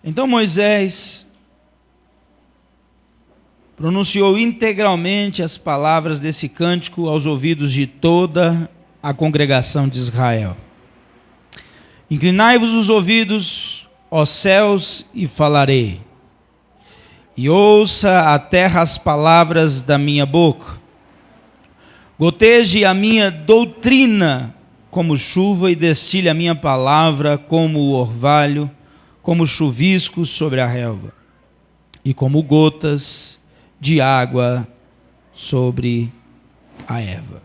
Então Moisés pronunciou integralmente as palavras desse cântico aos ouvidos de toda a congregação de Israel. Inclinai-vos os ouvidos, ó céus, e falarei. E ouça a terra as palavras da minha boca. Goteje a minha doutrina como chuva e destile a minha palavra como o orvalho, como chuvisco sobre a relva, e como gotas de água sobre a erva.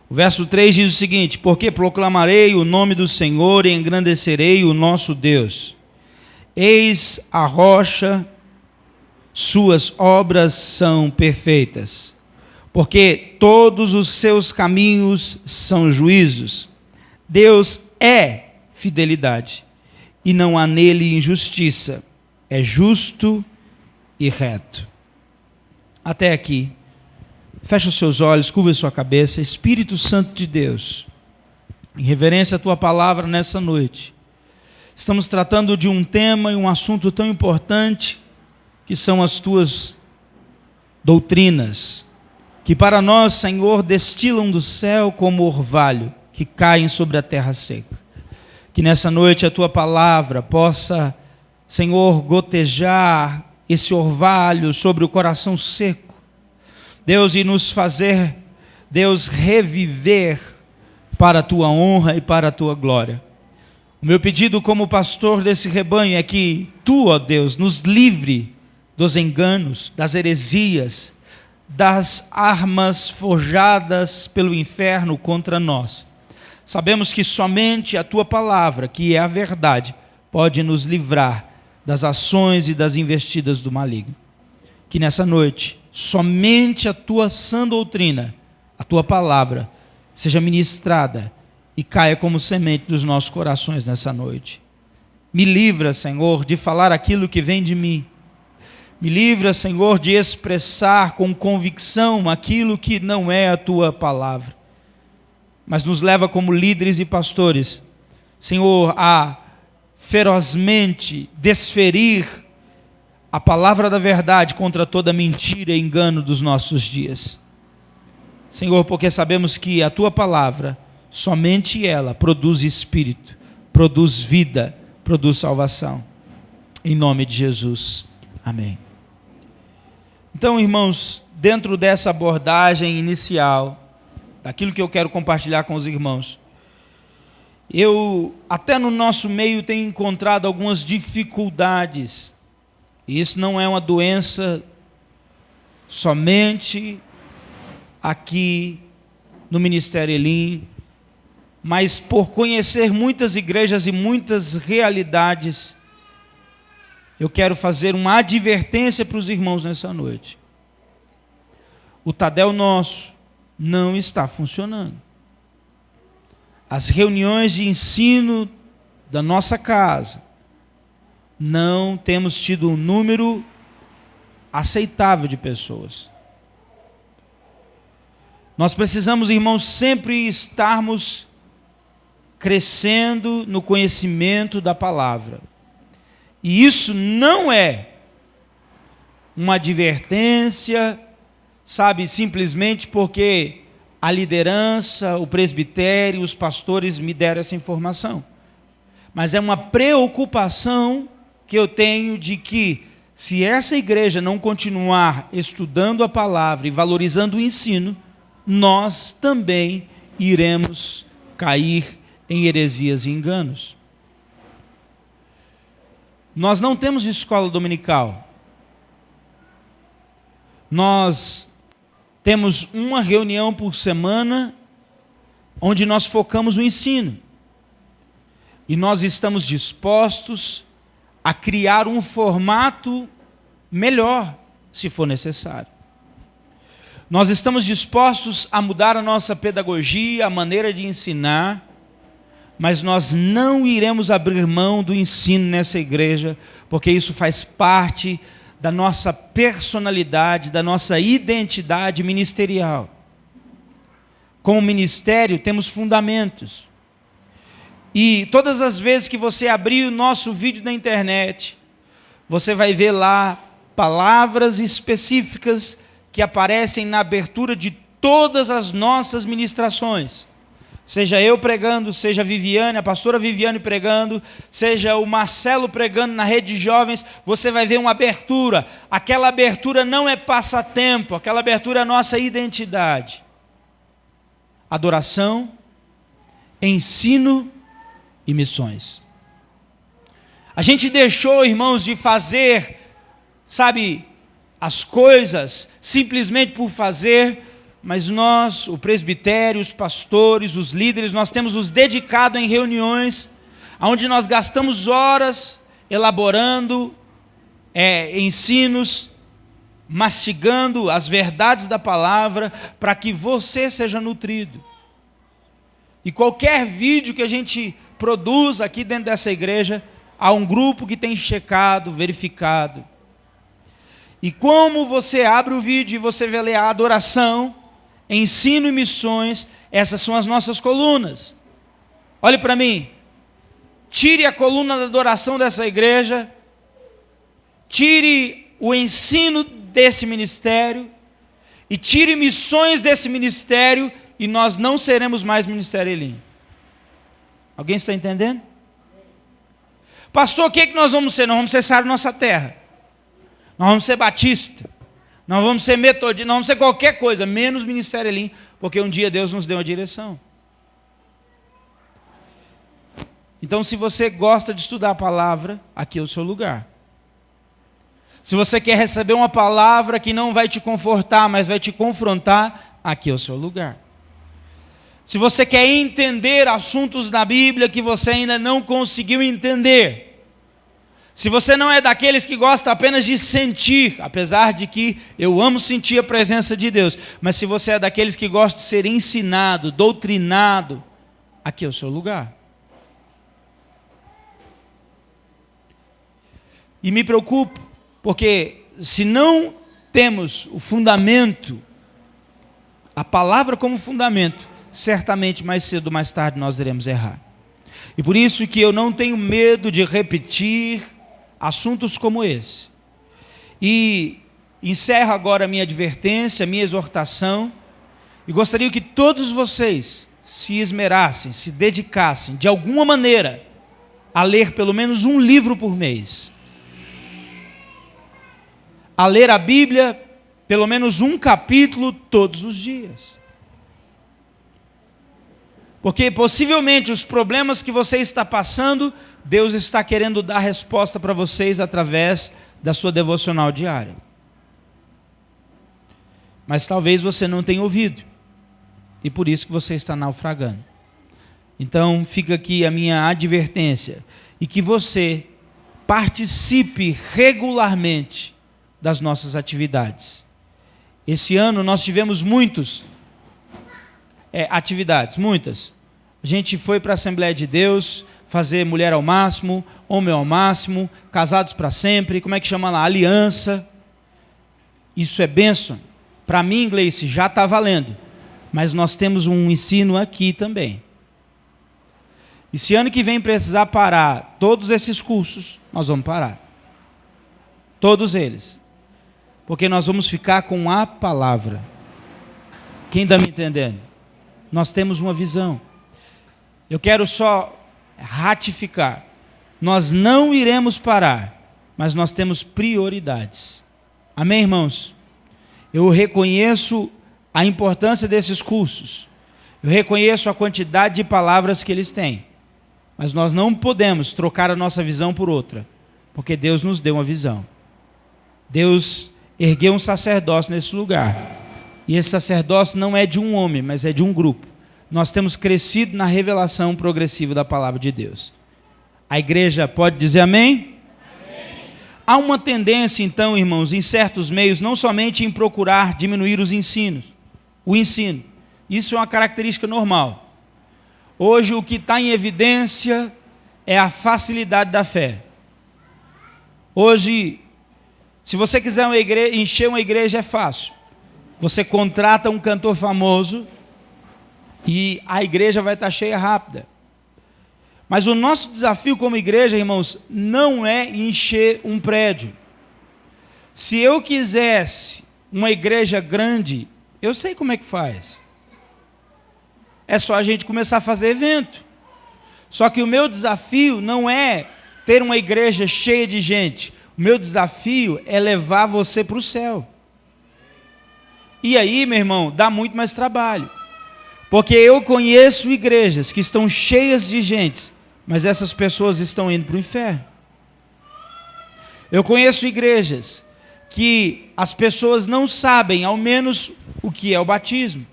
O verso 3 diz o seguinte: porque proclamarei o nome do Senhor e engrandecerei o nosso Deus. Eis a rocha, suas obras são perfeitas, porque todos os seus caminhos são juízos. Deus é fidelidade, e não há nele injustiça. É justo e reto. Até aqui. Feche os seus olhos, curva a sua cabeça. Espírito Santo de Deus, em reverência à tua palavra nessa noite, estamos tratando de um tema e um assunto tão importante, que são as tuas doutrinas, que para nós, Senhor, destilam do céu como orvalho, que caem sobre a terra seca. Que nessa noite a tua palavra possa, Senhor, gotejar esse orvalho sobre o coração seco, Deus, e nos fazer, Deus, reviver para a tua honra e para a tua glória. O meu pedido como pastor desse rebanho é que tu, ó Deus, nos livre dos enganos, das heresias, das armas forjadas pelo inferno contra nós. Sabemos que somente a tua palavra, que é a verdade, pode nos livrar das ações e das investidas do maligno. Que nessa noite, somente a tua sã doutrina, a tua palavra, seja ministrada e caia como semente dos nossos corações nessa noite. Me livra, Senhor, de falar aquilo que vem de mim. Me livra, Senhor, de expressar com convicção aquilo que não é a tua palavra. Mas nos leva como líderes e pastores, Senhor, a ferozmente desferir a palavra da verdade contra toda mentira e engano dos nossos dias. Senhor, porque sabemos que a tua palavra, somente ela produz espírito, produz vida, produz salvação. Em nome de Jesus. Amém. Então, irmãos, dentro dessa abordagem inicial, daquilo que eu quero compartilhar com os irmãos, eu, até no nosso meio, tenho encontrado algumas dificuldades. E isso não é uma doença somente aqui no Ministério Elim, mas por conhecer muitas igrejas e muitas realidades, eu quero fazer uma advertência para os irmãos nessa noite. O Tadel nosso não está funcionando. As reuniões de ensino da nossa casa, não temos tido um número aceitável de pessoas. Nós precisamos, irmãos, sempre estarmos crescendo no conhecimento da palavra. E isso não é uma advertência, sabe, simplesmente porque a liderança, o presbitério, os pastores me deram essa informação. Mas é uma preocupação que eu tenho de que, se essa igreja não continuar estudando a palavra e valorizando o ensino, nós também iremos cair em heresias e enganos. Nós não temos escola dominical. Nós temos uma reunião por semana onde nós focamos no ensino. E nós estamos dispostos a criar um formato melhor, se for necessário. Nós estamos dispostos a mudar a nossa pedagogia, a maneira de ensinar, mas nós não iremos abrir mão do ensino nessa igreja, porque isso faz parte da nossa personalidade, da nossa identidade ministerial. Como ministério, temos fundamentos. E todas as vezes que você abrir o nosso vídeo na internet, você vai ver lá palavras específicas que aparecem na abertura de todas as nossas ministrações. Seja eu pregando, seja a Viviane, a pastora Viviane pregando, seja o Marcelo pregando na rede de jovens, você vai ver uma abertura. Aquela abertura não é passatempo, aquela abertura é a nossa identidade. Adoração, ensino e missões. A gente deixou, irmãos, de fazer, as coisas simplesmente por fazer, mas nós, o presbitério, os pastores, os líderes, nós temos nos dedicado em reuniões, onde nós gastamos horas elaborando ensinos, mastigando as verdades da palavra, para que você seja nutrido. E qualquer vídeo que a gente produz aqui dentro dessa igreja, há um grupo que tem checado, verificado. E como você abre o vídeo e você vê ler a adoração, ensino e missões, essas são as nossas colunas. Olhe para mim, tire a coluna da adoração dessa igreja, tire o ensino desse ministério, e tire missões desse ministério, e nós não seremos mais Ministério Elim. Alguém está entendendo? Pastor, o que é que nós vamos ser? Nós vamos ser Sara da Nossa Terra. Nós vamos ser Batista. Nós vamos ser Metodista. Nós vamos ser qualquer coisa, menos Ministério Elim, porque um dia Deus nos deu uma direção. Então, se você gosta de estudar a palavra, aqui é o seu lugar. Se você quer receber uma palavra que não vai te confortar, mas vai te confrontar, aqui é o seu lugar. Se você quer entender assuntos da Bíblia que você ainda não conseguiu entender, se você não é daqueles que gosta apenas de sentir, apesar de que eu amo sentir a presença de Deus, mas se você é daqueles que gosta de ser ensinado, doutrinado, aqui é o seu lugar. E me preocupo, porque se não temos o fundamento, a palavra como fundamento, certamente mais cedo ou mais tarde nós iremos errar. E por isso que eu não tenho medo de repetir assuntos como esse. E encerro agora a minha advertência, a minha exortação, e gostaria que todos vocês se esmerassem, se dedicassem, de alguma maneira, a ler pelo menos um livro por mês. A ler a Bíblia, pelo menos um capítulo todos os dias. Porque possivelmente os problemas que você está passando, Deus está querendo dar resposta para vocês através da sua devocional diária. Mas talvez você não tenha ouvido, e por isso que você está naufragando. Então fica aqui a minha advertência, e que você participe regularmente das nossas atividades. Esse ano nós tivemos muitas atividades, muitas. A gente foi para a Assembleia de Deus, fazer mulher ao máximo, homem ao máximo, casados para sempre, como é que chama lá? Aliança. Isso é bênção. Para mim, Gleice, já está valendo. Mas nós temos um ensino aqui também. E se ano que vem precisar parar todos esses cursos, nós vamos parar. Todos eles. Porque nós vamos ficar com a palavra. Quem está me entendendo? Nós temos uma visão. Eu quero só ratificar. Nós não iremos parar, mas nós temos prioridades. Amém, irmãos? Eu reconheço a importância desses cursos. Eu reconheço a quantidade de palavras que eles têm. Mas nós não podemos trocar a nossa visão por outra, porque Deus nos deu uma visão. Deus ergueu um sacerdócio nesse lugar. E esse sacerdócio não é de um homem, mas é de um grupo. Nós temos crescido na revelação progressiva da palavra de Deus. A igreja pode dizer amém? Amém. Há uma tendência, então, irmãos, em certos meios, não somente em procurar diminuir o ensino. Isso é uma característica normal. Hoje o que está em evidência é a facilidade da fé. Hoje, se você quiser encher uma igreja, é fácil. Você contrata um cantor famoso e a igreja vai estar cheia rápida. Mas o nosso desafio como igreja, irmãos, não é encher um prédio. Se eu quisesse uma igreja grande, eu sei como é que faz. É só a gente começar a fazer evento. Só que o meu desafio não é ter uma igreja cheia de gente. O meu desafio é levar você para o céu. E aí, meu irmão, dá muito mais trabalho. Porque eu conheço igrejas que estão cheias de gente, mas essas pessoas estão indo para o inferno. Eu conheço igrejas que as pessoas não sabem, ao menos, o que é o batismo.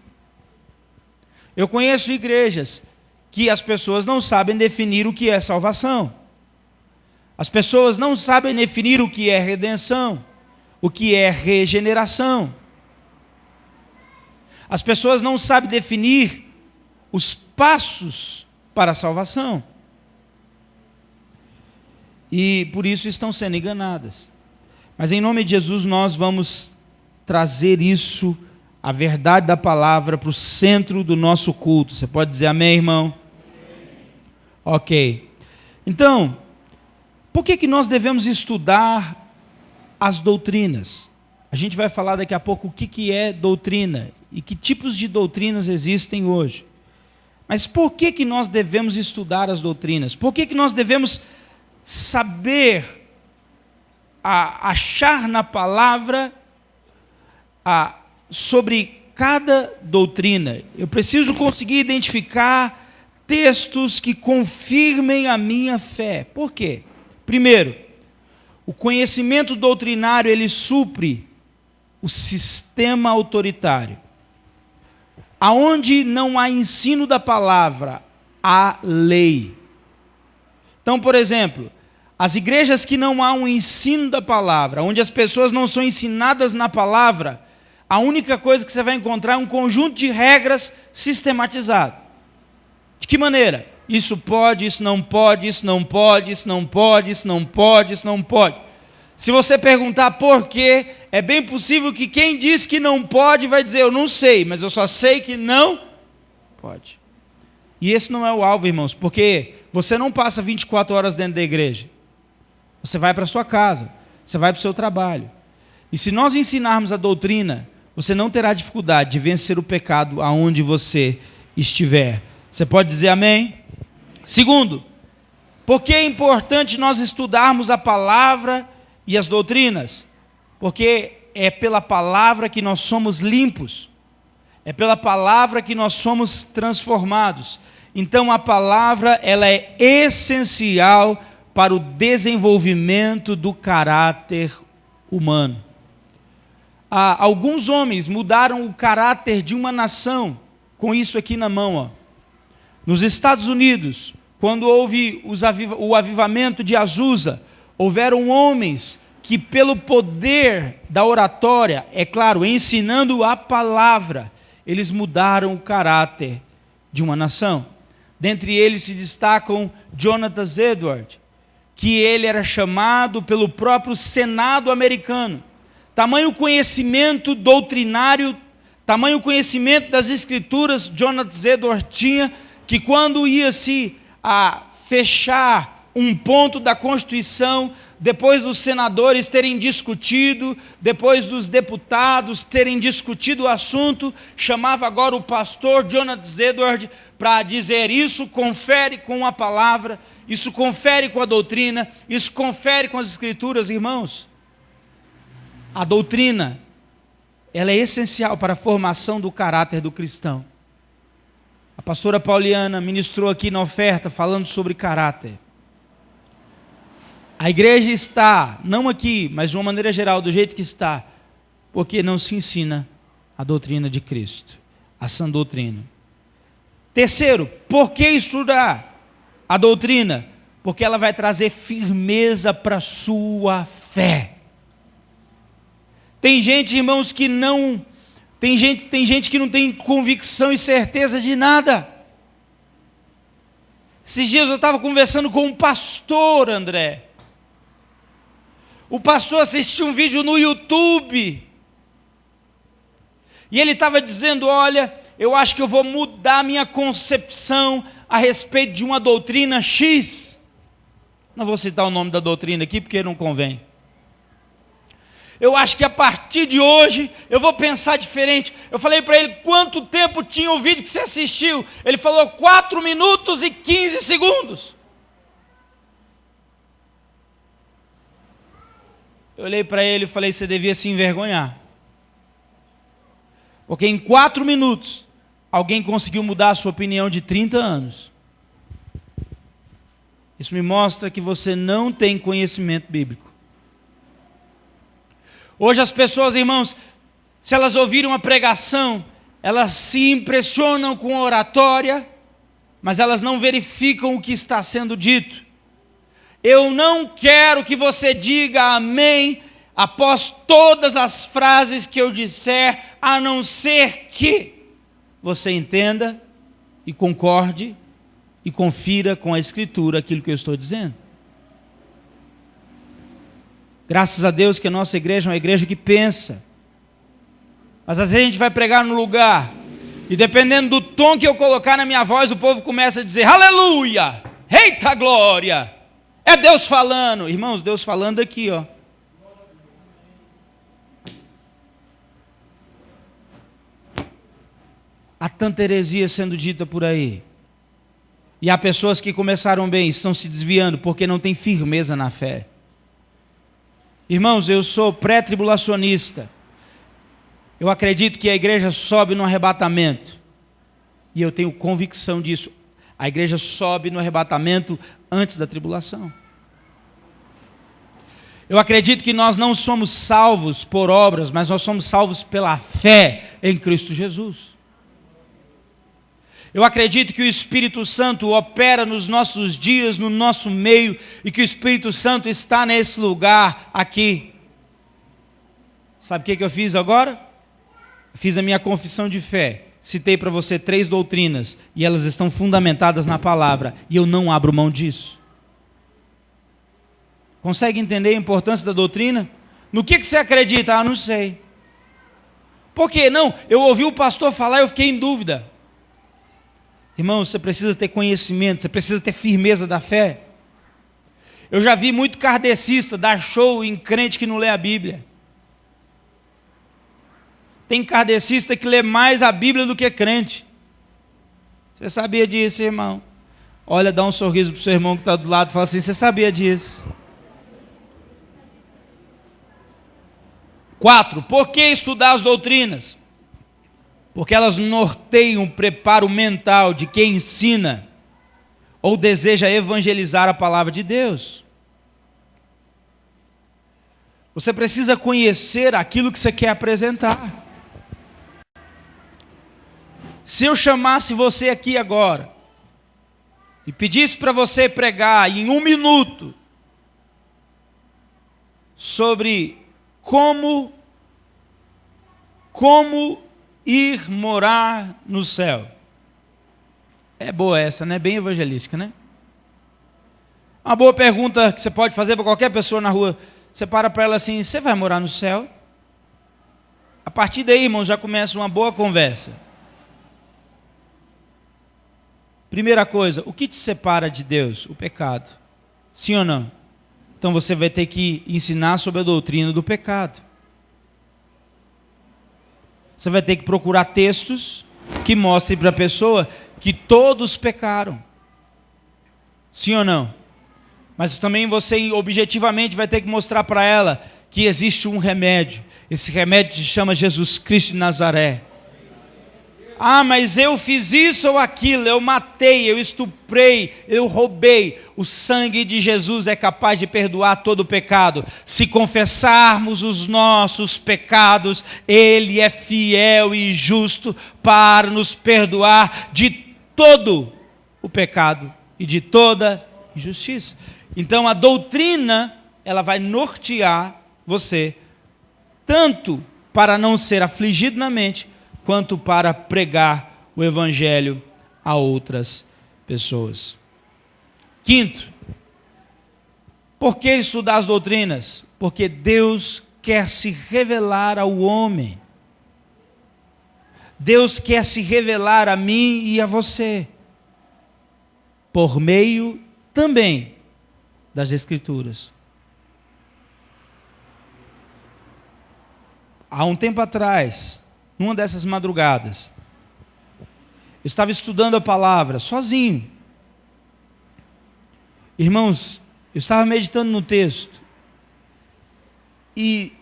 Eu conheço igrejas que as pessoas não sabem definir o que é salvação. As pessoas não sabem definir o que é redenção, o que é regeneração. As pessoas não sabem definir os passos para a salvação. E por isso estão sendo enganadas. Mas em nome de Jesus nós vamos trazer isso, a verdade da palavra, para o centro do nosso culto. Você pode dizer amém, irmão? Ok. Então, por que nós devemos estudar as doutrinas? A gente vai falar daqui a pouco o que é doutrina e que tipos de doutrinas existem hoje. Mas por que nós devemos estudar as doutrinas? Por que nós devemos saber achar na palavra sobre cada doutrina? Eu preciso conseguir identificar textos que confirmem a minha fé. Por quê? Primeiro, o conhecimento doutrinário, ele supre o sistema autoritário. Aonde não há ensino da palavra, há lei. Então, por exemplo, as igrejas que não há um ensino da palavra, onde as pessoas não são ensinadas na palavra, a única coisa que você vai encontrar é um conjunto de regras sistematizado. De que maneira? Isso pode, isso não pode, isso não pode, isso não pode, isso não pode, isso não pode. Se você perguntar por quê, é bem possível que quem diz que não pode vai dizer, eu não sei, mas eu só sei que não pode. E esse não é o alvo, irmãos, porque você não passa 24 horas dentro da igreja. Você vai para a sua casa, você vai para o seu trabalho. E se nós ensinarmos a doutrina, você não terá dificuldade de vencer o pecado aonde você estiver. Você pode dizer amém? Segundo, por que é importante nós estudarmos a palavra e as doutrinas? Porque é pela palavra que nós somos limpos, é pela palavra que nós somos transformados. Então a palavra, ela é essencial para o desenvolvimento do caráter humano. Alguns homens mudaram o caráter de uma nação com isso aqui na mão, ó. Nos Estados Unidos, quando houve o avivamento de Azusa, houveram homens que pelo poder da oratória, é claro, ensinando a palavra, eles mudaram o caráter de uma nação. Dentre eles se destacam Jonathan Edwards, que ele era chamado pelo próprio Senado americano. Tamanho conhecimento doutrinário, tamanho conhecimento das Escrituras Jonathan Edwards tinha, que quando ia-se a fechar um ponto da Constituição, depois dos senadores terem discutido, depois dos deputados terem discutido o assunto, chamava agora o pastor Jonathan Edwards para dizer, isso confere com a palavra, isso confere com a doutrina, isso confere com as Escrituras, irmãos. A doutrina, ela é essencial para a formação do caráter do cristão. A pastora Pauliana ministrou aqui na oferta falando sobre caráter. A igreja está, não aqui, mas de uma maneira geral, do jeito que está, porque não se ensina a doutrina de Cristo, a sã doutrina. Terceiro, por que estudar a doutrina? Porque ela vai trazer firmeza para a sua fé. Tem gente, irmãos, que não... Tem gente que não tem convicção e certeza de nada. Esses dias eu estava conversando com um pastor, André. O pastor assistiu um vídeo no YouTube. E ele estava dizendo, olha, eu acho que eu vou mudar a minha concepção a respeito de uma doutrina X. Não vou citar o nome da doutrina aqui porque não convém. Eu acho que a partir de hoje eu vou pensar diferente. Eu falei para ele quanto tempo tinha o vídeo que você assistiu. Ele falou 4 minutos e 15 segundos. Eu olhei para ele e falei, você devia se envergonhar. Porque em 4 minutos, alguém conseguiu mudar a sua opinião de 30 anos. Isso me mostra que você não tem conhecimento bíblico. Hoje as pessoas, irmãos, se elas ouvirem uma pregação, elas se impressionam com a oratória, mas elas não verificam o que está sendo dito. Eu não quero que você diga amém após todas as frases que eu disser, a não ser que você entenda e concorde e confira com a Escritura aquilo que eu estou dizendo. Graças a Deus que a nossa igreja é uma igreja que pensa. Mas às vezes a gente vai pregar no lugar, e dependendo do tom que eu colocar na minha voz, o povo começa a dizer, aleluia, eita glória, é Deus falando. Irmãos, Deus falando aqui, ó. Há tanta heresia sendo dita por aí. E há pessoas que começaram bem, estão se desviando, porque não têm firmeza na fé. Irmãos, eu sou pré-tribulacionista. Eu acredito que a igreja sobe no arrebatamento. E eu tenho convicção disso. A igreja sobe no arrebatamento antes da tribulação. Eu acredito que nós não somos salvos por obras, mas nós somos salvos pela fé em Cristo Jesus. Eu acredito que o Espírito Santo opera nos nossos dias, no nosso meio, e que o Espírito Santo está nesse lugar aqui. Sabe o que eu fiz agora? Fiz a minha confissão de fé. Citei para você 3 doutrinas, e elas estão fundamentadas na palavra, e eu não abro mão disso. Consegue entender a importância da doutrina? No que você acredita? Ah, não sei. Por quê? Não, eu ouvi o pastor falar e eu fiquei em dúvida. Irmãos, você precisa ter conhecimento, você precisa ter firmeza da fé. Eu já vi muito kardecista dar show em crente que não lê a Bíblia. Tem kardecista que lê mais a Bíblia do que crente. Você sabia disso, irmão? Olha, dá um sorriso para o seu irmão que está do lado e fala assim, você sabia disso? 4. Por que estudar as doutrinas? Porque elas norteiam o preparo mental de quem ensina ou deseja evangelizar a palavra de Deus. Você precisa conhecer aquilo que você quer apresentar. Se eu chamasse você aqui agora e pedisse para você pregar em 1 minuto sobre como ir morar no céu. É boa essa, né? Bem evangelística, né? Uma boa pergunta que você pode fazer para qualquer pessoa na rua. Você para ela assim, você vai morar no céu? A partir daí, irmãos, já começa uma boa conversa. Primeira coisa, o que te separa de Deus? O pecado. Sim ou não? Então você vai ter que ensinar sobre a doutrina do pecado. Você vai ter que procurar textos que mostrem para a pessoa que todos pecaram. Sim ou não? Mas também você objetivamente vai ter que mostrar para ela que existe um remédio. Esse remédio se chama Jesus Cristo de Nazaré. Ah, mas eu fiz isso ou aquilo, eu matei, eu estuprei, eu roubei. O sangue de Jesus é capaz de perdoar todo o pecado. Se confessarmos os nossos pecados, Ele é fiel e justo para nos perdoar de todo o pecado e de toda injustiça. Então a doutrina, ela vai nortear você, tanto para não ser afligido na mente, quanto para pregar o evangelho a outras pessoas. 5, por que estudar as doutrinas? Porque Deus quer se revelar ao homem. Deus quer se revelar a mim e a você. por meio também das Escrituras. Há um tempo atrás, numa dessas madrugadas, eu estava estudando a palavra sozinho. Irmãos, eu estava meditando no texto e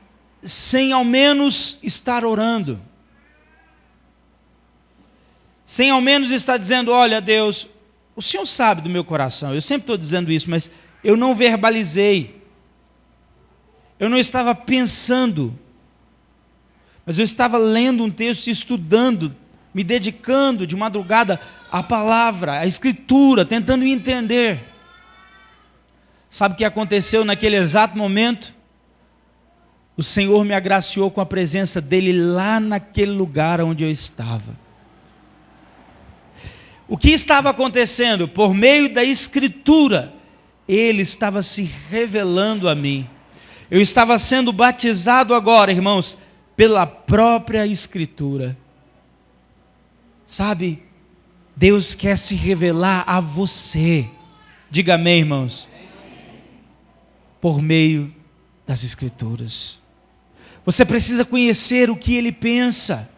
sem ao menos estar orando, sem ao menos estar dizendo: olha, Deus, o Senhor sabe do meu coração. Eu sempre estou dizendo isso, mas eu não verbalizei, eu não estava pensando, mas eu estava lendo um texto e estudando, me dedicando de madrugada à palavra, à Escritura, tentando entender. Sabe o que aconteceu naquele exato momento? O Senhor me agraciou com a presença dEle lá naquele lugar onde eu estava. O que estava acontecendo? Por meio da Escritura, Ele estava se revelando a mim. Eu estava sendo batizado agora, irmãos, pela própria Escritura. Sabe, Deus quer se revelar a você. Diga amém, irmãos. Por meio das Escrituras. Você precisa conhecer o que Ele pensa.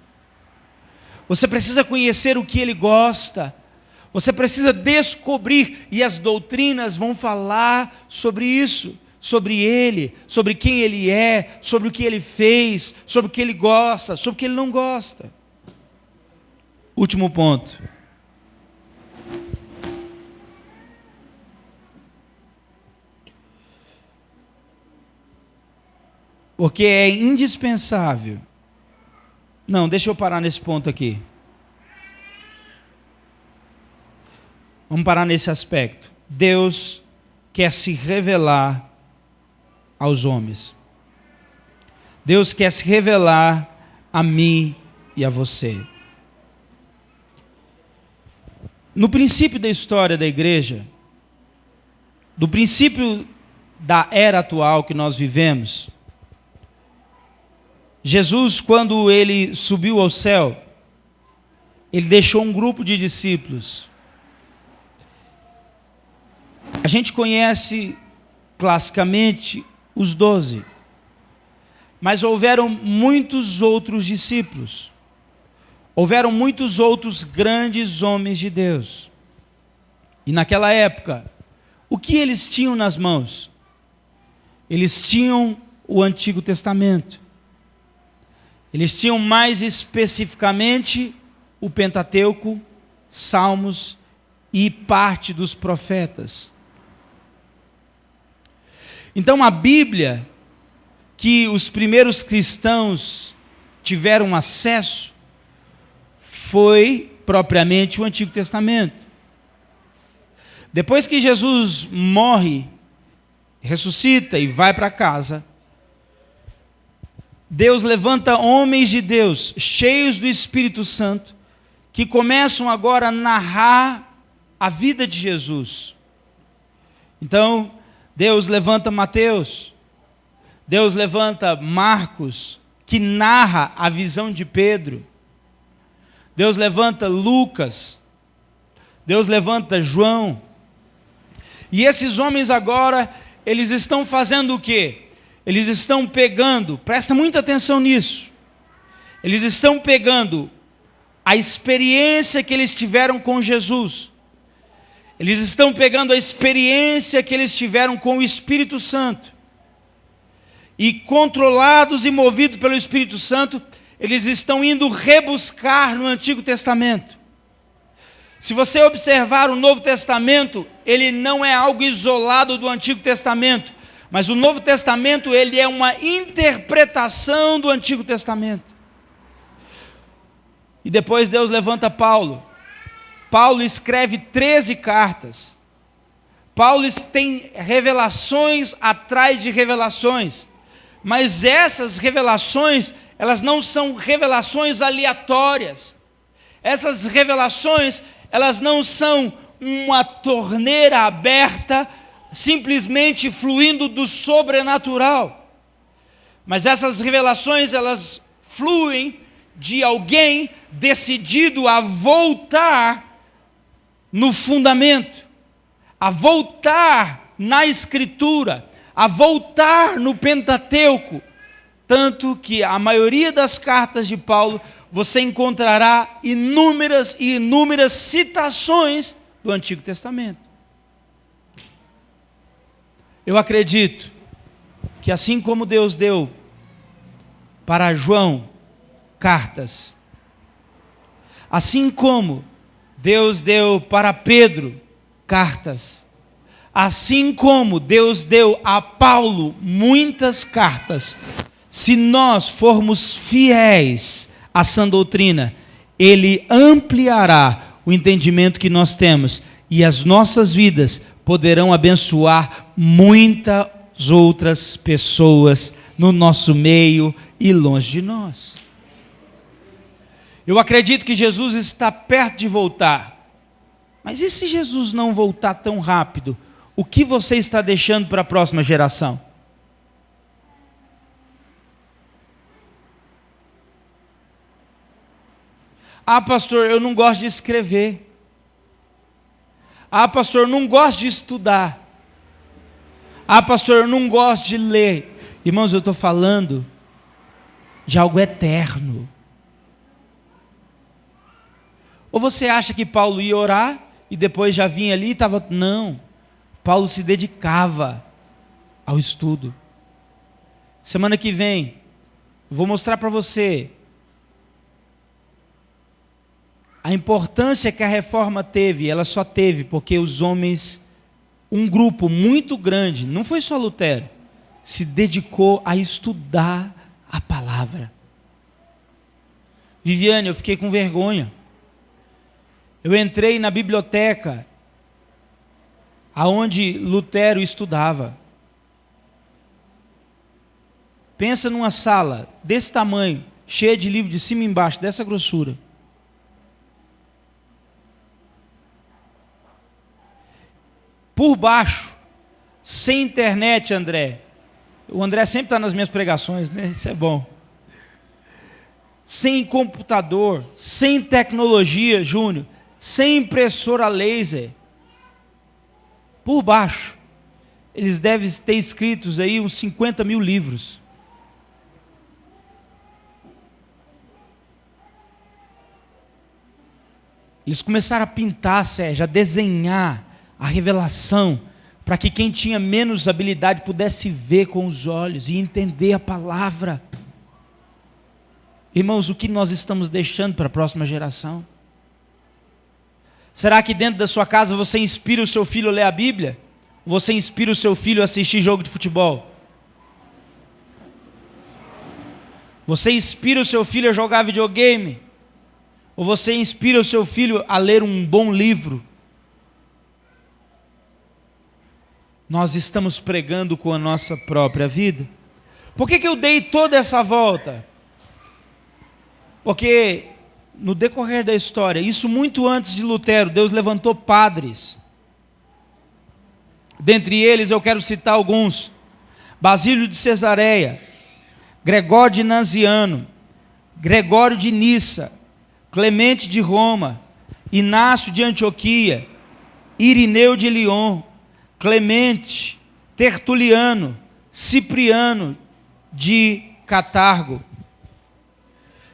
Você precisa conhecer o que Ele gosta. Você precisa descobrir, e as doutrinas vão falar sobre isso, sobre Ele, sobre quem Ele é, sobre o que Ele fez, sobre o que Ele gosta, sobre o que Ele não gosta. Último ponto. Porque é indispensável. Não, deixa eu parar nesse ponto aqui. Vamos parar nesse aspecto. Deus quer se revelar aos homens. Deus quer se revelar a mim e a você. No princípio da história da igreja, do princípio da era atual que nós vivemos, Jesus, quando Ele subiu ao céu, Ele deixou um grupo de discípulos. A gente conhece classicamente os 12, mas houveram muitos outros discípulos, houveram muitos outros grandes homens de Deus. E naquela época, o que eles tinham nas mãos? Eles tinham o Antigo Testamento. Eles tinham mais especificamente o Pentateuco, Salmos e parte dos profetas. Então a Bíblia, que os primeiros cristãos tiveram acesso, foi propriamente o Antigo Testamento. Depois que Jesus morre, ressuscita e vai para casa, Deus levanta homens de Deus, cheios do Espírito Santo, que começam agora a narrar a vida de Jesus. Então, Deus levanta Mateus, Deus levanta Marcos, que narra a visão de Pedro. Deus levanta Lucas, Deus levanta João. E esses homens agora, eles estão fazendo o quê? Eles estão pegando, presta muita atenção nisso, eles estão pegando a experiência que eles tiveram com Jesus, eles estão pegando a experiência que eles tiveram com o Espírito Santo, e controlados e movidos pelo Espírito Santo, eles estão indo rebuscar no Antigo Testamento. Se você observar o Novo Testamento, ele não é algo isolado do Antigo Testamento, mas o Novo Testamento, ele é uma interpretação do Antigo Testamento. E depois Deus levanta Paulo. Paulo escreve 13 cartas. Paulo tem revelações atrás de revelações. Mas essas revelações, elas não são revelações aleatórias. Essas revelações, elas não são uma torneira aberta, simplesmente fluindo do sobrenatural. Mas essas revelações, elas fluem de alguém decidido a voltar no fundamento. a voltar na Escritura, a voltar no Pentateuco, tanto que a maioria das cartas de Paulo você encontrará inúmeras e inúmeras citações do Antigo Testamento. Eu acredito que assim como Deus deu para João cartas, assim como Deus deu para Pedro cartas, assim como Deus deu a Paulo muitas cartas, se nós formos fiéis à sã doutrina, Ele ampliará o entendimento que nós temos e as nossas vidas poderão abençoar muitas outras pessoas no nosso meio e longe de nós. Eu acredito que Jesus está perto de voltar. Mas e se Jesus não voltar tão rápido? O que você está deixando para a próxima geração? Ah, pastor, eu não gosto de escrever. Ah, pastor, eu não gosto de estudar. Ah, pastor, eu não gosto de ler. Irmãos, eu estou falando de algo eterno. Ou você acha que Paulo ia orar e depois já vinha ali e estava... Não, Paulo se dedicava ao estudo. Semana que vem, eu vou mostrar para você a importância que a reforma teve. Ela só teve porque os homens, um grupo muito grande, não foi só Lutero, se dedicou a estudar a palavra. Viviane, eu fiquei com vergonha. Eu entrei na biblioteca aonde Lutero estudava. Pensa numa sala desse tamanho, cheia de livros de cima e embaixo, dessa grossura. Por baixo, sem internet, André. O André sempre está nas minhas pregações, né? Isso é bom. Sem computador, sem tecnologia, Júnior, sem impressora laser. Por baixo, eles devem ter escritos aí uns 50 mil livros. Eles começaram a pintar, Sérgio, a desenhar a revelação, para que quem tinha menos habilidade pudesse ver com os olhos e entender a palavra. Irmãos, o que nós estamos deixando para a próxima geração? Será que dentro da sua casa você inspira o seu filho a ler a Bíblia? Ou você inspira o seu filho a assistir jogo de futebol? Você inspira o seu filho a jogar videogame? Ou você inspira o seu filho a ler um bom livro? Nós estamos pregando com a nossa própria vida. Por que eu dei toda essa volta? Porque no decorrer da história, isso muito antes de Lutero, Deus levantou padres. Dentre eles eu quero citar alguns: Basílio de Cesareia, Gregório de Naziano, Gregório de Nissa, Clemente de Roma, Inácio de Antioquia, Irineu de Lyon, Clemente, Tertuliano, Cipriano de Catargo.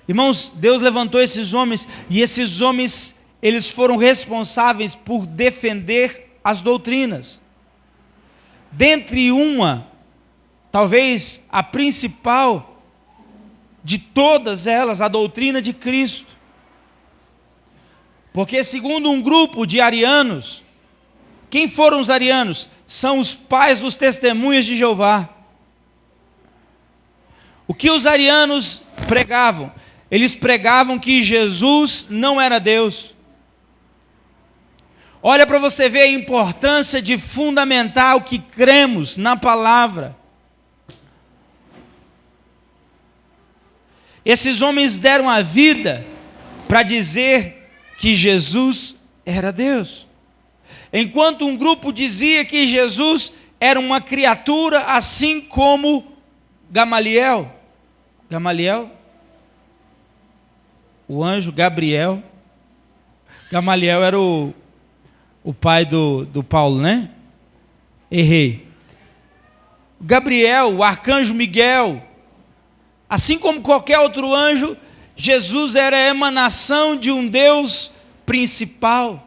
Irmãos, Deus levantou esses homens, e esses homens, eles foram responsáveis por defender as doutrinas. Dentre uma, talvez a principal de todas elas, a doutrina de Cristo. Porque segundo um grupo de arianos, quem foram os arianos? São os pais dos testemunhas de Jeová. O que os arianos pregavam? Eles pregavam que Jesus não era Deus. Olha para você ver a importância de fundamentar o que cremos na palavra. Esses homens deram a vida para dizer que Jesus era Deus. Enquanto um grupo dizia que Jesus era uma criatura, assim como Gamaliel. Gamaliel? O anjo Gabriel. Gamaliel era o o pai do Paulo, né? Errei. Gabriel, o arcanjo Miguel, assim como qualquer outro anjo, Jesus era a emanação de um Deus principal.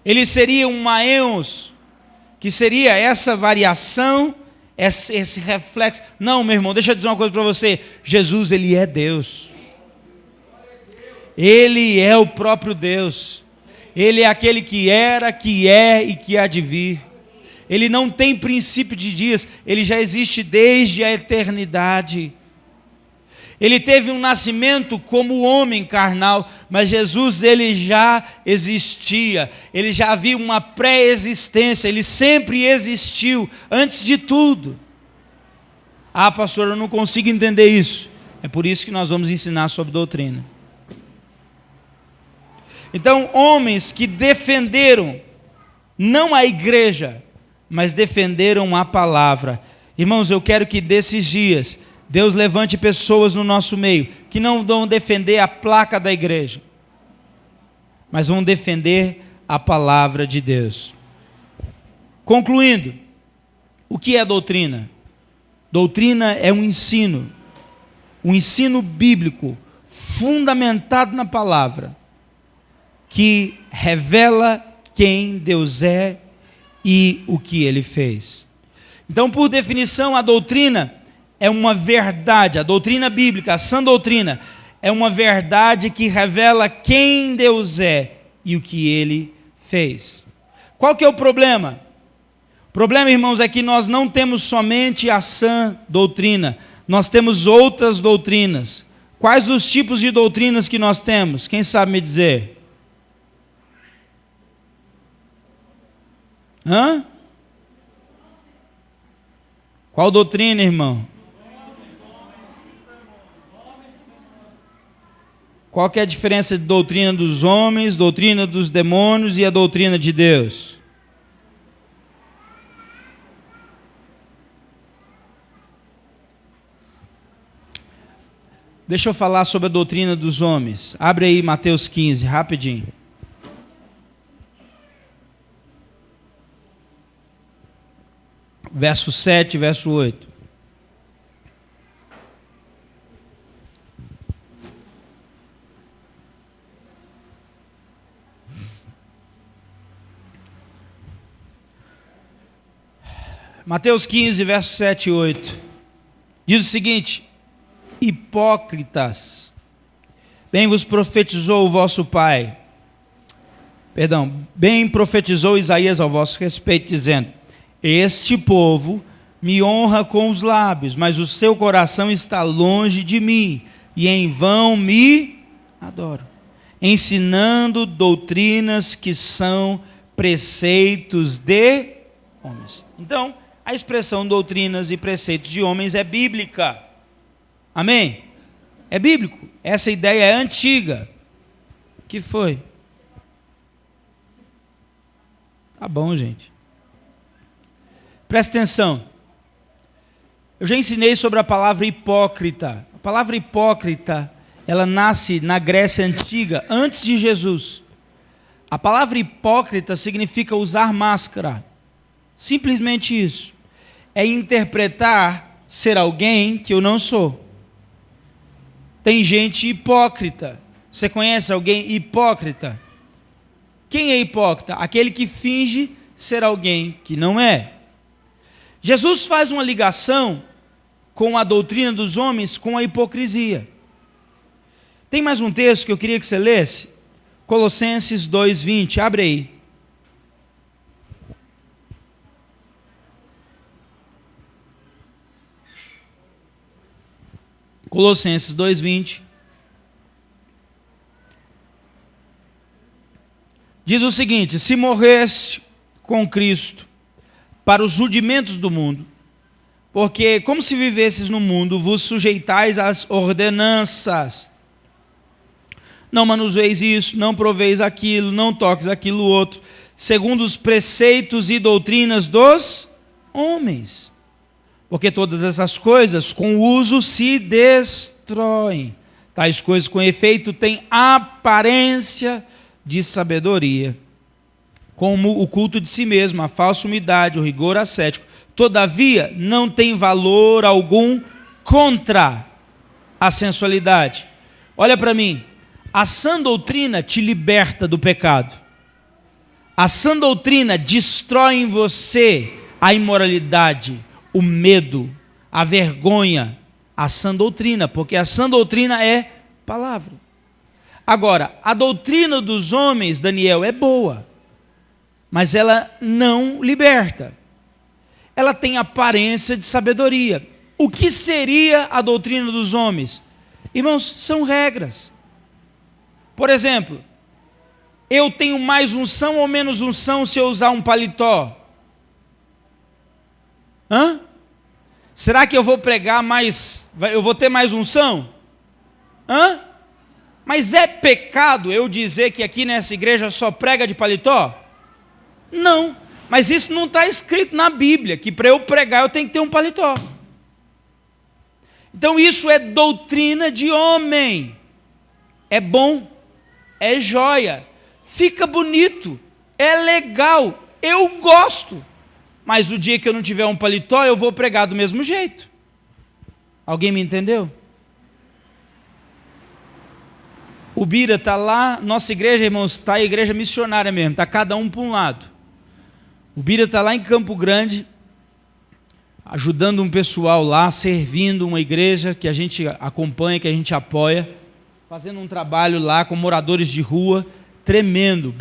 Ele seria um Maemos, que seria essa variação, esse reflexo. Não, meu irmão, deixa eu dizer uma coisa para você. Jesus, ele é Deus. Ele é o próprio Deus. Ele é aquele que era, que é e que há de vir. Ele não tem princípio de dias, ele já existe desde a eternidade. Ele teve um nascimento como homem carnal, mas Jesus, ele já existia, ele já havia uma pré-existência, ele sempre existiu, antes de tudo. Ah, pastor, eu não consigo entender isso. É por isso que nós vamos ensinar sobre doutrina. Então, homens que defenderam, não a igreja, mas defenderam a palavra. Irmãos, eu quero que desses dias, Deus levante pessoas no nosso meio, que não vão defender a placa da igreja, mas vão defender a palavra de Deus. Concluindo, o que é doutrina? Doutrina é um ensino bíblico, fundamentado na palavra, que revela quem Deus é e o que Ele fez. Então, por definição, a doutrina é uma verdade, a doutrina bíblica, a sã doutrina, é uma verdade que revela quem Deus é e o que Ele fez. Qual que é o problema? O problema, irmãos, é que nós não temos somente a sã doutrina, nós temos outras doutrinas. Quais os tipos de doutrinas que nós temos? Quem sabe me dizer? Qual doutrina, irmão? Qual que é a diferença de doutrina dos homens, doutrina dos demônios e a doutrina de Deus? Deixa eu falar sobre a doutrina dos homens. Abre aí Mateus 15, rapidinho. Verso 7, verso 8. Mateus 15, verso 7 e 8. Diz o seguinte: hipócritas, bem vos profetizou o vosso Pai. Bem profetizou Isaías ao vosso respeito, dizendo: este povo me honra com os lábios, mas o seu coração está longe de mim, e em vão me adoram, ensinando doutrinas que são preceitos de homens. Então, a expressão doutrinas e preceitos de homens é bíblica. Amém? É bíblico. Essa ideia é antiga. O que foi? Tá bom, gente. Presta atenção. Eu já ensinei sobre a palavra hipócrita. A palavra hipócrita, ela nasce na Grécia Antiga, antes de Jesus. A palavra hipócrita significa usar máscara. Simplesmente isso. É interpretar ser alguém que eu não sou. Tem gente hipócrita. Você conhece alguém hipócrita? Quem é hipócrita? Aquele que finge ser alguém que não é. Jesus faz uma ligação com a doutrina dos homens com a hipocrisia. Tem mais um texto que eu queria que você lesse? Colossenses 2:20, abre aí. Colossenses 2:20. Diz o seguinte: se morreste com Cristo para os rudimentos do mundo, porque como se vivesses no mundo, vos sujeitais às ordenanças. Não manuseis isso, não proveis aquilo, não toques aquilo outro, segundo os preceitos e doutrinas dos homens. Porque todas essas coisas, com o uso, se destroem. Tais coisas, com efeito, têm aparência de sabedoria, como o culto de si mesmo, a falsa humildade, o rigor ascético. Todavia, não tem valor algum contra a sensualidade. Olha para mim, a sã doutrina te liberta do pecado. A sã doutrina destrói em você a imoralidade, o medo, a vergonha. A sã doutrina, porque a sã doutrina é palavra. Agora, a doutrina dos homens, Daniel, é boa, mas ela não liberta. Ela tem aparência de sabedoria. O que seria a doutrina dos homens? Irmãos, são regras. Por exemplo, eu tenho mais unção ou menos unção se eu usar um paletó? Será que eu vou pregar mais, eu vou ter mais unção? Mas é pecado eu dizer que aqui nessa igreja só prega de paletó? Não, mas isso não está escrito na Bíblia, que para eu pregar eu tenho que ter um paletó. Então isso é doutrina de homem. É bom, é joia, fica bonito, é legal, eu gosto. Mas o dia que eu não tiver um paletó, eu vou pregar do mesmo jeito. Alguém me entendeu? O Bira está lá, nossa igreja, irmãos, está a igreja missionária mesmo, está cada um para um lado. O Bira está lá em Campo Grande, ajudando um pessoal lá, servindo uma igreja que a gente acompanha, que a gente apoia, fazendo um trabalho lá com moradores de rua, tremendo.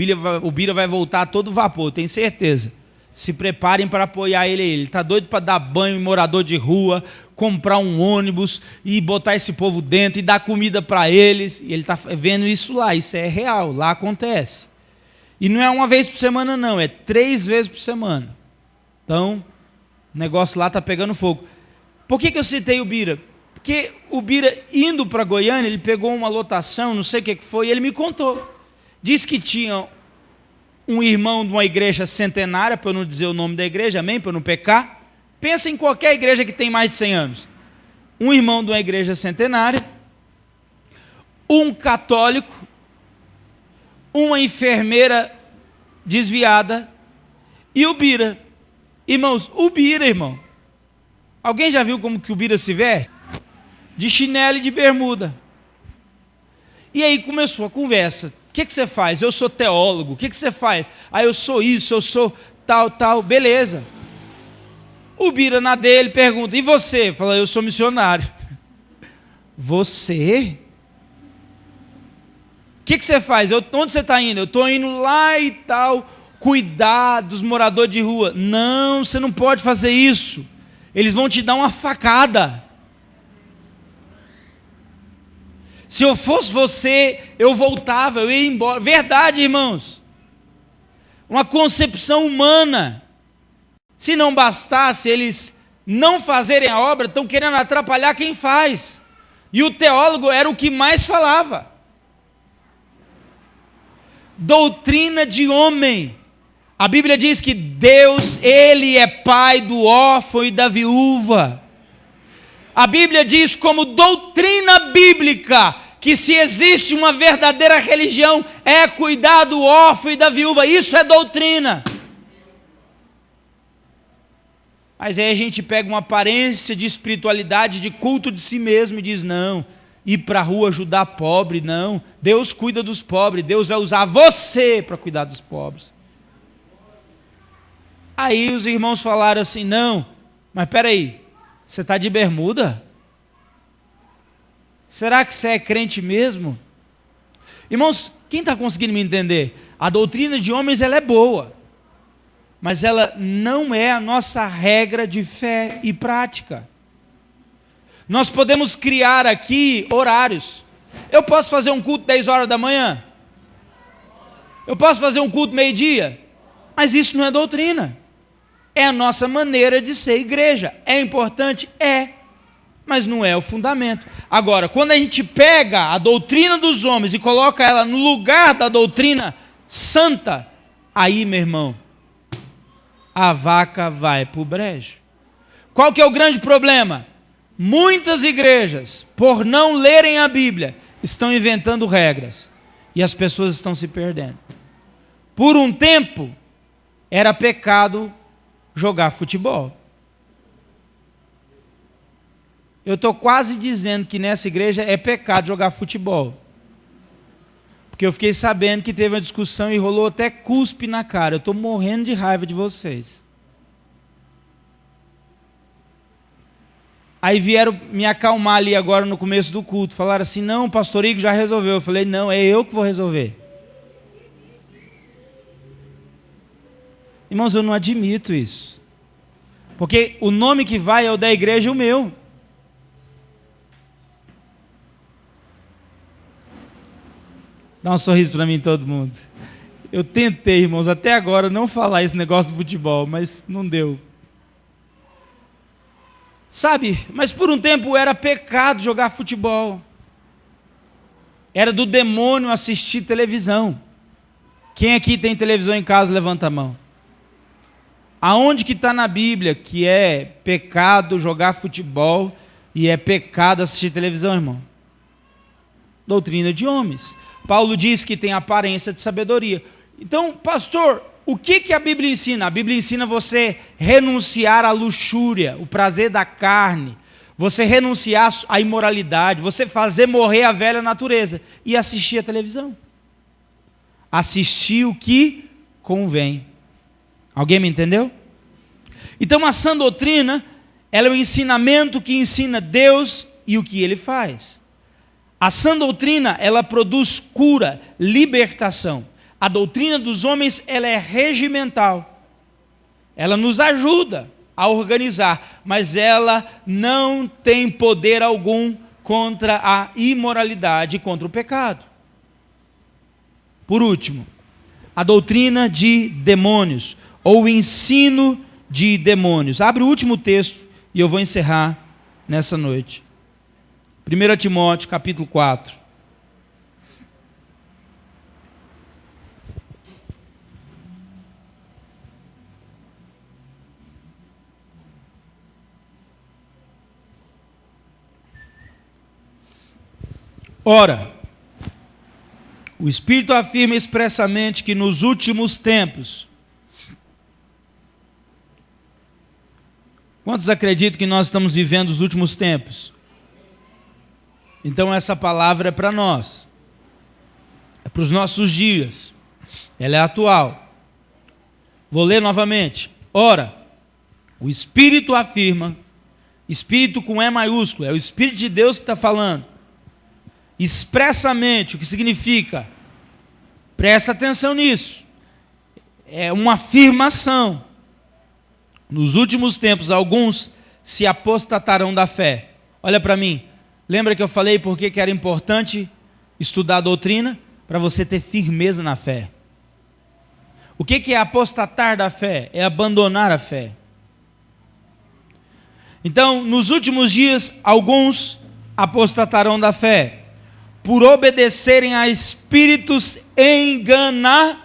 O Bira vai voltar a todo vapor, tenho certeza. Se preparem para apoiar ele. Ele está doido para dar banho em morador de rua, comprar um ônibus e botar esse povo dentro e dar comida para eles. E ele está vendo isso lá, isso é real, lá acontece. E não é uma vez por semana não, é 3 vezes por semana. Então, o negócio lá está pegando fogo. Por que eu citei o Bira? Porque o Bira, indo para Goiânia, ele pegou uma lotação, não sei o que foi, e ele me contou. Diz que tinha um irmão de uma igreja centenária, para eu não dizer o nome da igreja, amém? Para eu não pecar. Pensa em qualquer igreja que tem mais de 100 anos. Um irmão de uma igreja centenária, um católico, uma enfermeira desviada e o Bira. Irmãos, o Bira, irmão. Alguém já viu como que o Bira se veste? De chinelo e de bermuda. E aí começou a conversa. O que você faz? Eu sou teólogo. O que você faz? Eu sou isso, eu sou tal, beleza. O Bira na dele pergunta, e você? Fala, eu sou missionário. Você? O que você faz? Onde você está indo? Eu estou indo lá e tal, cuidar dos moradores de rua. Não, você não pode fazer isso. Eles vão te dar uma facada. Se eu fosse você, eu voltava, eu ia embora. Verdade, irmãos. Uma concepção humana. Se não bastasse eles não fazerem a obra, estão querendo atrapalhar quem faz. E o teólogo era o que mais falava. Doutrina de homem. A Bíblia diz que Deus, Ele é pai do órfão e da viúva. A Bíblia diz como doutrina bíblica que se existe uma verdadeira religião é cuidar do órfão e da viúva. Isso é doutrina. Mas aí a gente pega uma aparência de espiritualidade, de culto de si mesmo e diz, não, ir para a rua ajudar pobre, não. Deus cuida dos pobres, Deus vai usar você para cuidar dos pobres. Aí os irmãos falaram assim, não, mas espera aí, você está de bermuda? Será que você é crente mesmo? Irmãos, quem está conseguindo me entender? A doutrina de homens ela é boa, mas ela não é a nossa regra de fé e prática. Nós podemos criar aqui horários. Eu posso fazer um culto 10 horas da manhã? Eu posso fazer um culto meio-dia? Mas isso não é doutrina. É a nossa maneira de ser igreja. É importante? É. Mas não é o fundamento. Agora, quando a gente pega a doutrina dos homens e coloca ela no lugar da doutrina santa, aí, meu irmão, a vaca vai para o brejo. Qual que é o grande problema? Muitas igrejas, por não lerem a Bíblia, estão inventando regras. E as pessoas estão se perdendo. Por um tempo, era pecado jogar futebol. Eu estou quase dizendo que nessa igreja é pecado jogar futebol. Porque eu fiquei sabendo que teve uma discussão e rolou até cuspe na cara. Eu estou morrendo de raiva de vocês. Aí vieram me acalmar ali agora no começo do culto. Falaram assim, não, o pastor Igor já resolveu. Eu falei, não, é eu que vou resolver. Irmãos, eu não admito isso. Porque o nome que vai é o da igreja e o meu. Dá um sorriso para mim, todo mundo. Eu tentei, irmãos, até agora não falar esse negócio do futebol, mas não deu. Sabe, mas por um tempo era pecado jogar futebol. Era do demônio assistir televisão. Quem aqui tem televisão em casa, levanta a mão. Aonde que está na Bíblia que é pecado jogar futebol e é pecado assistir televisão, irmão? Doutrina de homens. Paulo diz que tem aparência de sabedoria. Então, pastor, o que a Bíblia ensina? A Bíblia ensina você renunciar à luxúria, o prazer da carne, você renunciar à imoralidade, você fazer morrer a velha natureza e assistir a televisão. Assistir o que convém. Alguém me entendeu? Então, a sã doutrina, ela é um ensinamento que ensina Deus e o que Ele faz. A sã doutrina, ela produz cura, libertação. A doutrina dos homens, ela é regimental. Ela nos ajuda a organizar, mas ela não tem poder algum contra a imoralidade, contra o pecado. Por último, a doutrina de demônios, ou o ensino de demônios. Abre o último texto e eu vou encerrar nessa noite. 1 Timóteo, capítulo 4. Ora, o Espírito afirma expressamente que nos últimos tempos, quantos acreditam que nós estamos vivendo os últimos tempos? Então essa palavra é para nós, é para os nossos dias, ela é atual. Vou ler novamente. Ora, o Espírito afirma, Espírito com E maiúsculo, é o Espírito de Deus que está falando, expressamente, o que significa? Presta atenção nisso, é uma afirmação. Nos últimos tempos, alguns se apostatarão da fé. Olha para mim. Lembra que eu falei por que era importante estudar a doutrina? Para você ter firmeza na fé. O que é apostatar da fé? É abandonar a fé. Então, nos últimos dias, alguns apostatarão da fé, por obedecerem a espíritos enganadores.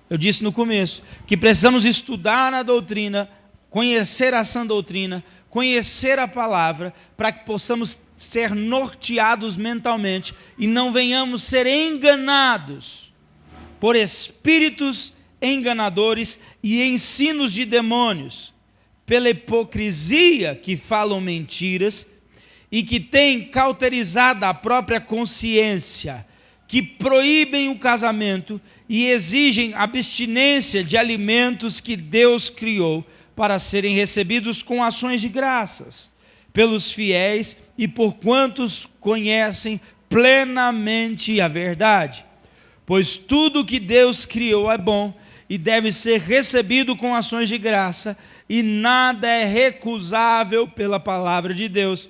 Eu disse no começo, que precisamos estudar a doutrina, conhecer a sã doutrina, conhecer a palavra, para que possamos ser norteados mentalmente e não venhamos ser enganados por espíritos enganadores e ensinos de demônios, pela hipocrisia que falam mentiras e que têm cauterizado a própria consciência, que proíbem o casamento e exigem abstinência de alimentos que Deus criou para serem recebidos com ações de graças pelos fiéis e por quantos conhecem plenamente a verdade. Pois tudo que Deus criou é bom e deve ser recebido com ações de graça, e nada é recusável pela palavra de Deus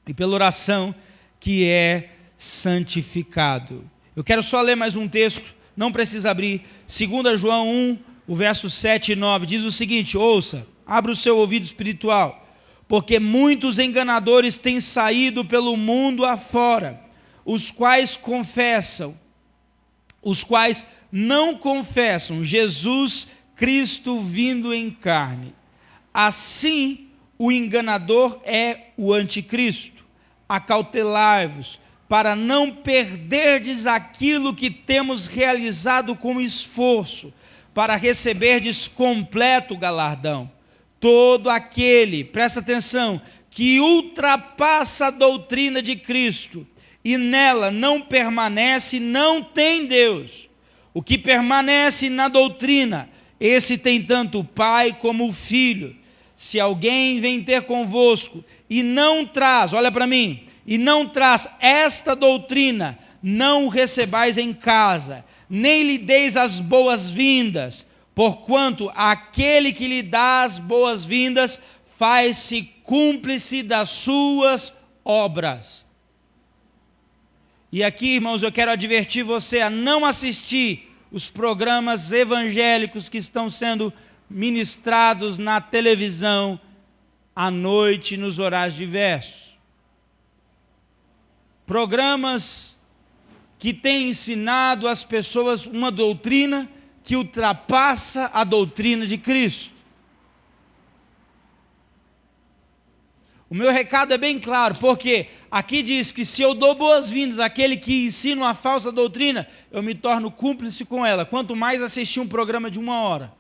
e pela oração que é santificado. Eu quero só ler mais um texto, não precisa abrir, 2 João 1, o verso 7 e 9, diz o seguinte, ouça, abra o seu ouvido espiritual, porque muitos enganadores têm saído pelo mundo afora, os quais não confessam Jesus Cristo vindo em carne. Assim, o enganador é o anticristo. Acautelai-vos, para não perderdes aquilo que temos realizado com esforço, para receberdes completo galardão. Todo aquele, presta atenção, que ultrapassa a doutrina de Cristo e nela não permanece, não tem Deus. O que permanece na doutrina, esse tem tanto o Pai como o Filho. Se alguém vem ter convosco e não traz, olha para mim, e não traz esta doutrina, não o recebais em casa, nem lhe deis as boas-vindas, porquanto aquele que lhe dá as boas-vindas faz-se cúmplice das suas obras. E aqui, irmãos, eu quero advertir você a não assistir os programas evangélicos que estão sendo ministrados na televisão à noite nos horários diversos. Programas que têm ensinado às pessoas uma doutrina que ultrapassa a doutrina de Cristo. O meu recado é bem claro, porque aqui diz que se eu dou boas-vindas àquele que ensina uma falsa doutrina, eu me torno cúmplice com ela, quanto mais assistir um programa de 1 hora.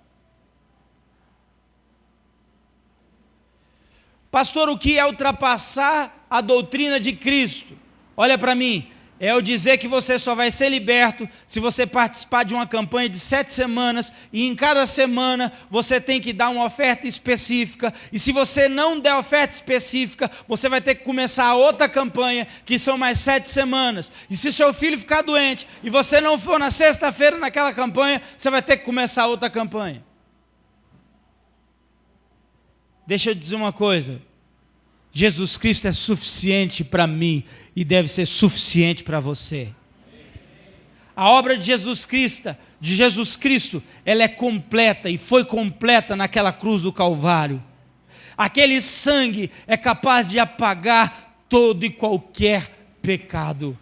Pastor, o que é ultrapassar a doutrina de Cristo? Olha para mim, é eu dizer que você só vai ser liberto se você participar de uma campanha de 7 semanas, e em cada semana você tem que dar uma oferta específica, e se você não der oferta específica, você vai ter que começar outra campanha, que são mais 7 semanas, e se seu filho ficar doente, e você não for na sexta-feira naquela campanha, você vai ter que começar outra campanha. Deixa eu dizer uma coisa, Jesus Cristo é suficiente para mim e deve ser suficiente para você. A obra de Jesus Cristo, ela é completa e foi completa naquela cruz do Calvário. Aquele sangue é capaz de apagar todo e qualquer pecado.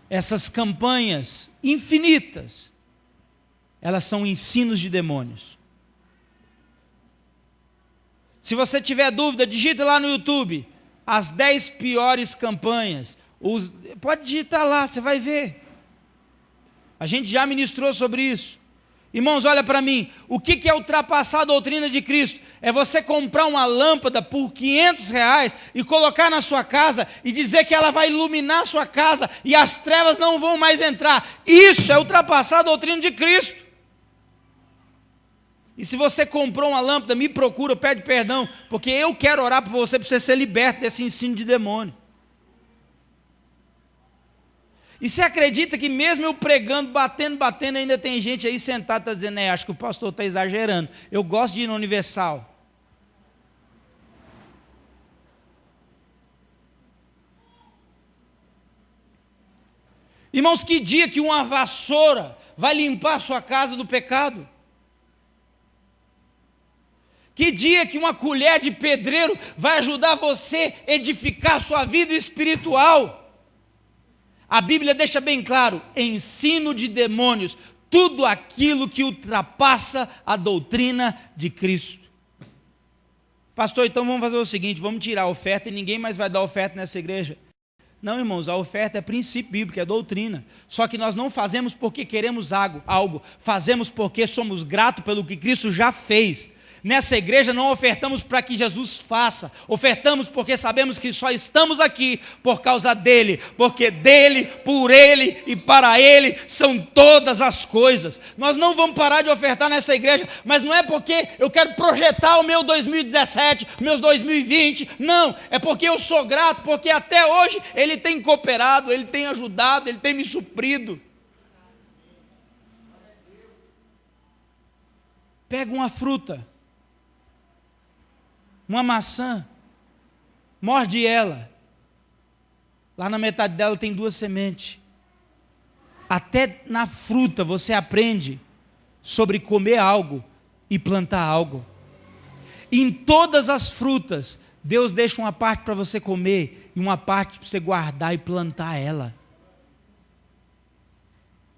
Essas campanhas infinitas, elas são ensinos de demônios. Se você tiver dúvida, digita lá no YouTube, as 10 piores campanhas. Pode digitar lá, você vai ver. A gente já ministrou sobre isso. Irmãos, olha para mim, o que é ultrapassar a doutrina de Cristo? É você comprar uma lâmpada por R$500 e colocar na sua casa e dizer que ela vai iluminar a sua casa e as trevas não vão mais entrar. Isso é ultrapassar a doutrina de Cristo. E se você comprou uma lâmpada, me procura, pede perdão, porque eu quero orar por você, para você ser liberto desse ensino de demônio. E você acredita que mesmo eu pregando, batendo, ainda tem gente aí sentada, está dizendo, acho que o pastor está exagerando, eu gosto de ir no Universal. Irmãos, que dia que uma vassoura vai limpar a sua casa do pecado? Que dia que uma colher de pedreiro vai ajudar você a edificar a sua vida espiritual? A Bíblia deixa bem claro, ensino de demônios, tudo aquilo que ultrapassa a doutrina de Cristo. Pastor, então vamos fazer o seguinte, vamos tirar a oferta e ninguém mais vai dar oferta nessa igreja. Não, irmãos, a oferta é princípio bíblico, é doutrina. Só que nós não fazemos porque queremos algo, fazemos porque somos gratos pelo que Cristo já fez. Nessa igreja não ofertamos para que Jesus faça, ofertamos porque sabemos que só estamos aqui por causa dele, porque dele, por ele e para ele são todas as coisas. Nós não vamos parar de ofertar nessa igreja, mas não é porque eu quero projetar o meu 2017, meus 2020, não, é porque eu sou grato, porque até hoje ele tem cooperado, ele tem ajudado, ele tem me suprido. Pega uma fruta, uma maçã, morde ela, lá na metade dela tem 2 sementes. Até na fruta você aprende sobre comer algo e plantar algo. Em todas as frutas, Deus deixa uma parte para você comer e uma parte para você guardar e plantar ela.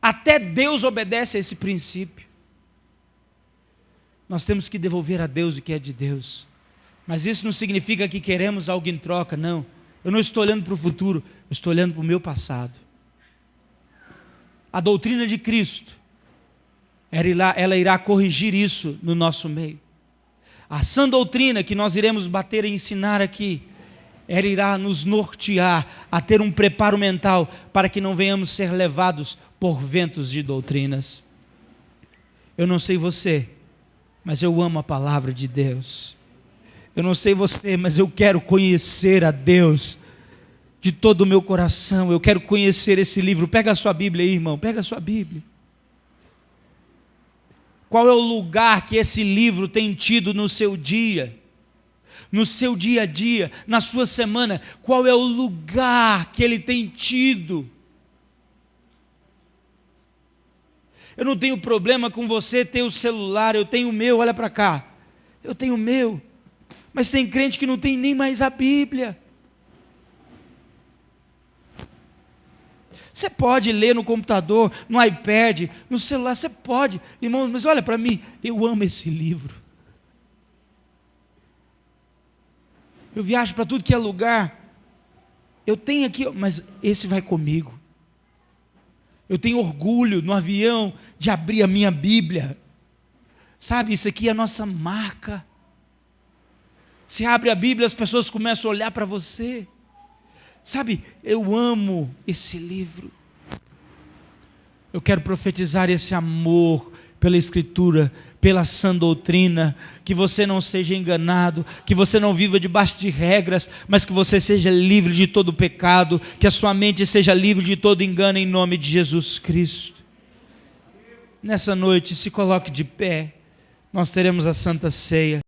Até Deus obedece a esse princípio. Nós temos que devolver a Deus o que é de Deus. Mas isso não significa que queremos algo em troca, não. Eu não estou olhando para o futuro, eu estou olhando para o meu passado. a doutrina de Cristo, ela irá corrigir isso no nosso meio. A sã doutrina que nós iremos bater e ensinar aqui, ela irá nos nortear a ter um preparo mental para que não venhamos ser levados por ventos de doutrinas. Eu não sei você, mas eu amo a palavra de Deus. Eu não sei você, mas eu quero conhecer a Deus de todo o meu coração. Eu quero conhecer esse livro. Pega a sua Bíblia aí, irmão, pega a sua Bíblia. Qual é o lugar que esse livro tem tido no seu dia? No seu dia a dia, na sua semana, qual é o lugar que ele tem tido? Eu não tenho problema com você ter o celular, eu tenho o meu, olha para cá, eu tenho o meu, mas tem crente que não tem nem mais a Bíblia. Você pode ler no computador, no iPad, no celular, você pode, irmão, mas olha para mim, eu amo esse livro. Eu viajo para tudo que é lugar, eu tenho aqui, mas esse vai comigo. Eu tenho orgulho no avião de abrir a minha Bíblia. Sabe, isso aqui é a nossa marca. Você abre a Bíblia, as pessoas começam a olhar para você. Sabe, eu amo esse livro. Eu quero profetizar esse amor pela Escritura, pela sã doutrina, que você não seja enganado, que você não viva debaixo de regras, mas que você seja livre de todo pecado, que a sua mente seja livre de todo engano, em nome de Jesus Cristo. Nessa noite, se coloque de pé, nós teremos a Santa Ceia.